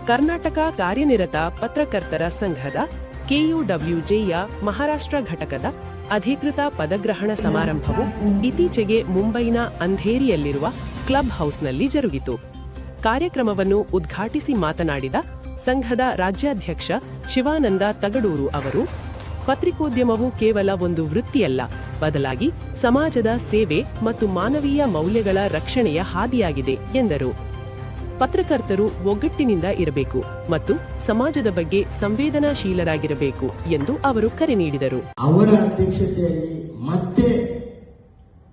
ಕರ್ನಾಟಕ ಕಾರ್ಯನಿರತ ಪತ್ರಕರ್ತರ ಸಂಘದ ಕೆಯುಡಬ್ಲ್ಯೂಜೆಯ ಮಹಾರಾಷ್ಟ್ರ ಘಟಕದ ಅಧಿಕೃತ ಪದಗ್ರಹಣ ಸಮಾರಂಭವು ಇತ್ತೀಚೆಗೆ ಮುಂಬೈನ ಅಂಧೇರಿಯಲ್ಲಿರುವ ಕ್ಲಬ್ ಹೌಸ್ನಲ್ಲಿ ಜರುಗಿತು. ಕಾರ್ಯಕ್ರಮವನ್ನು ಉದ್ಘಾಟಿಸಿ ಮಾತನಾಡಿದ ಸಂಘದ ರಾಜ್ಯಾಧ್ಯಕ್ಷ ಶಿವಾನಂದ ತಗಡೂರು ಅವರು, ಪತ್ರಿಕೋದ್ಯಮವು ಕೇವಲ ಒಂದು ವೃತ್ತಿಯಲ್ಲ, ಬದಲಾಗಿ ಸಮಾಜದ ಸೇವೆ ಮತ್ತು ಮಾನವೀಯ ಮೌಲ್ಯಗಳ ರಕ್ಷಣೆಯ ಹಾದಿಯಾಗಿದೆ ಎಂದರು. ಪತ್ರಕರ್ತರು ಒಗ್ಗಟ್ಟಿನಿಂದ ಇರಬೇಕು ಮತ್ತು ಸಮಾಜದ ಬಗ್ಗೆ ಸಂವೇದನಾಶೀಲರಾಗಿರಬೇಕು ಎಂದು ಅವರು ಕರೆ ನೀಡಿದರು. ಅವರ ಅಧ್ಯಕ್ಷತೆಯಲ್ಲಿ ಮತ್ತೆ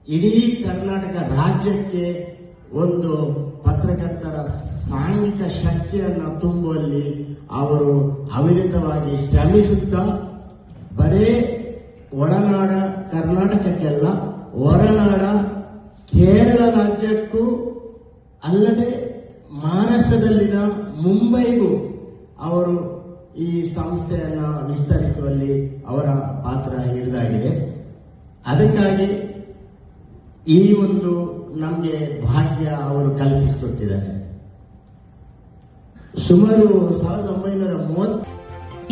ಇಡೀ ಕರ್ನಾಟಕ ರಾಜ್ಯಕ್ಕೆ ಒಂದು ಪತ್ರಕರ್ತರ ಸಾಂಘಿಕ ಶಕ್ತಿಯನ್ನು ತುಂಬುವಲ್ಲಿ ಅವರು ಅವಿರತವಾಗಿ ಶ್ರಮಿಸುತ್ತಾ ಬರೇ ಒಳನಾಡ ಕರ್ನಾಟಕಕ್ಕೆಲ್ಲ, ಹೊರನಾಡ ಕೇರಳ ರಾಜ್ಯಕ್ಕೂ ಅಲ್ಲದೆ ಮಹಾರಾಷ್ಟ್ರದಲ್ಲಿನ ಮುಂಬೈಗೂ ಅವರು ಈ ಸಂಸ್ಥೆಯನ್ನು ವಿಸ್ತರಿಸುವಲ್ಲಿ ಅವರ ಪಾತ್ರ ಹಿರಿದಾಗಿದೆ. ಅದಕ್ಕಾಗಿ ಈ ಒಂದು ನಮಗೆ ಭಾಗ್ಯ ಅವರು ಕಲ್ಪಿಸಿಕೊಟ್ಟಿದ್ದಾರೆ. ಸುಮಾರು 1930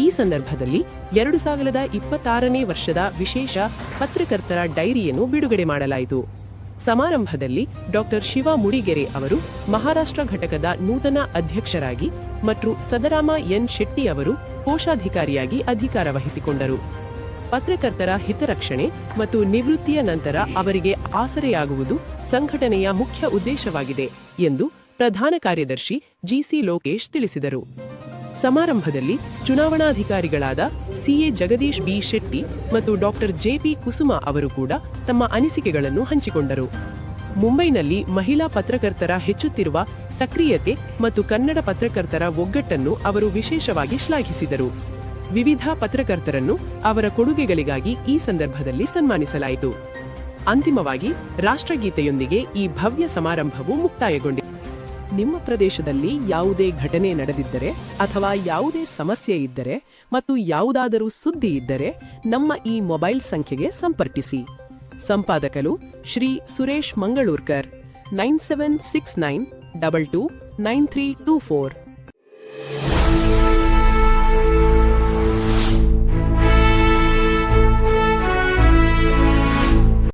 ಈ ಸಂದರ್ಭದಲ್ಲಿ 2026ನೇ ವರ್ಷದ ವಿಶೇಷ ಪತ್ರಕರ್ತರ ಡೈರಿಯನ್ನು ಬಿಡುಗಡೆ ಮಾಡಲಾಯಿತು. ಸಮಾರಂಭದಲ್ಲಿ ಡಾಕ್ಟರ್ ಶಿವ ಮುಡಿಗೆರೆ ಅವರು ಮಹಾರಾಷ್ಟ್ರ ಘಟಕದ ನೂತನ ಅಧ್ಯಕ್ಷರಾಗಿ ಮತ್ತು ಸದರಾಮ ಎನ್ ಶೆಟ್ಟಿ ಅವರು ಕೋಶಾಧಿಕಾರಿಯಾಗಿ ಅಧಿಕಾರ ವಹಿಸಿಕೊಂಡರು. ಪತ್ರಕರ್ತರ ಹಿತರಕ್ಷಣೆ ಮತ್ತು ನಿವೃತ್ತಿಯ ನಂತರ ಅವರಿಗೆ ಆಸರೆಯಾಗುವುದು ಸಂಘಟನೆಯ ಮುಖ್ಯ ಉದ್ದೇಶವಾಗಿದೆ ಎಂದು ಪ್ರಧಾನ ಕಾರ್ಯದರ್ಶಿ ಜಿಸಿ ಲೋಕೇಶ್ ತಿಳಿಸಿದರು. ಸಮಾರಂಭದಲ್ಲಿ ಚುನಾವಣಾಧಿಕಾರಿಗಳಾದ ಸಿಎ ಜಗದೀಶ್ ಬಿ ಶೆಟ್ಟಿ ಮತ್ತು ಡಾಕ್ಟರ್ ಜೆಪಿ ಕುಸುಮ ಅವರು ಕೂಡ ತಮ್ಮ ಅನಿಸಿಕೆಗಳನ್ನು ಹಂಚಿಕೊಂಡರು. ಮುಂಬೈನಲ್ಲಿ ಮಹಿಳಾ ಪತ್ರಕರ್ತರ ಹೆಚ್ಚುತ್ತಿರುವ ಸಕ್ರಿಯತೆ ಮತ್ತು ಕನ್ನಡ ಪತ್ರಕರ್ತರ ಒಗ್ಗಟ್ಟನ್ನು ಅವರು ವಿಶೇಷವಾಗಿ ಶ್ಲಾಘಿಸಿದರು. ವಿವಿಧ ಪತ್ರಕರ್ತರನ್ನು ಅವರ ಕೊಡುಗೆಗಳಿಗಾಗಿ ಈ ಸಂದರ್ಭದಲ್ಲಿ ಸನ್ಮಾನಿಸಲಾಯಿತು. ಅಂತಿಮವಾಗಿ ರಾಷ್ಟ್ರಗೀತೆಯೊಂದಿಗೆ ಈ ಭವ್ಯ ಸಮಾರಂಭವು ಮುಕ್ತಾಯಗೊಂಡಿದೆ. ನಿಮ್ಮ ಪ್ರದೇಶದಲ್ಲಿ ಯಾವುದೇ ಘಟನೆ ನಡೆದಿದ್ದರೆ ಅಥವಾ ಯಾವುದೇ ಸಮಸ್ಯೆ ಇದ್ದರೆ ಮತ್ತು ಯಾವುದಾದರೂ ಸುದ್ದಿ ಇದ್ದರೆ ನಮ್ಮ ಈ ಮೊಬೈಲ್ ಸಂಖ್ಯೆಗೆ ಸಂಪರ್ಕಿಸಿ. ಸಂಪಾದಕರು ಶ್ರೀ ಸುರೇಶ್ ಮಂಗಳೂರ್ಕರ್, 9769229324.